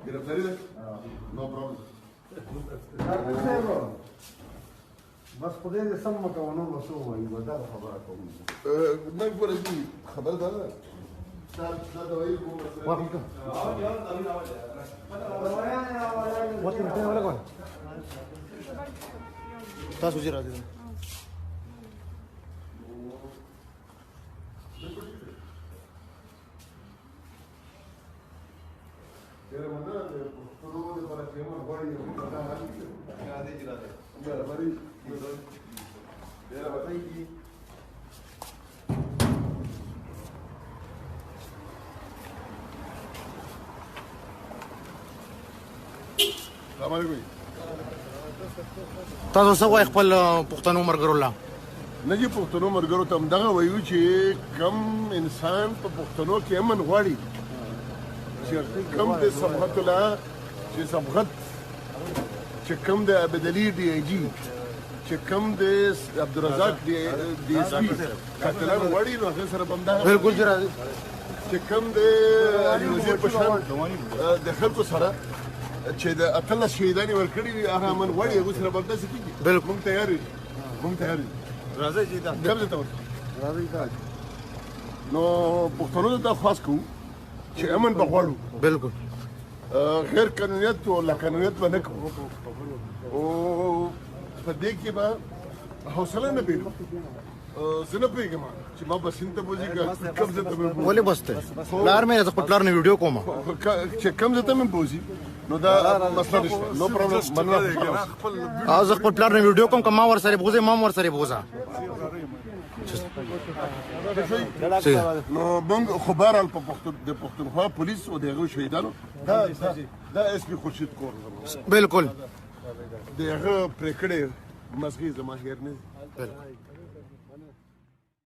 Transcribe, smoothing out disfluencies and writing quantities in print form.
गिरफ्तारी no problem بس خدای دې سم مکوونه وسو وایي ودا خبره کوم نه ګورې دي خبر ده دا دوايي کوم وخت وته ته ولا کوم تاسو چې راځي तेरे मंदिर तो लोगों ने बड़ा फेमस बड़ी बड़ा हाल क्या दे जिला है मेरा बड़ी तेरा बताइए कि السلام عليكم تاسو څه وایي خپل پښتنو مرګرو لا نجی پښتنو مرګرو ته دغه وایو چې کم انسان په پښتنو کې امن غواړي کم د صبغت الله چې صبغت چې کم د عبدالي ډي آی جي چې کم د عبدالرزاق ډي اس پي کاتلان غواړي نو هغه سره بمدا بالکل چې راځي چې کم د علي وزیر په شان د خلکو سره چې د اتل شهیدان ورکړي هغه من غواړي هغه سره بمدا سکیږي بالکل مونږ تیار یو راځي چې دا قبل ته راځي دا نو پښتنو ته خاص کوو چې امن بغواړو بالکل غیر قانونیت او لا قانونیت باندې کوو او په دې کې به حوصله نه بیرو زه نه پوهېږم چې ما بس هند ته بوځي کم ځای ته مې ولې بسته پلار مې زه خپل پلار نه ویډیو کوم چې کم ځای ته مې بوځي نو دا مسله نشته نو پرابلم زه خپل پلار نه ویډیو کوم که ما ورسره بوځم ما ورسره بوځه نو موږ خو بهرحال په د پښتونخوا پولیس او د هغو شهیدانو دا اس پي خورشید کور بالکل د هغه پرېکړې مزغې زما هېر نه دي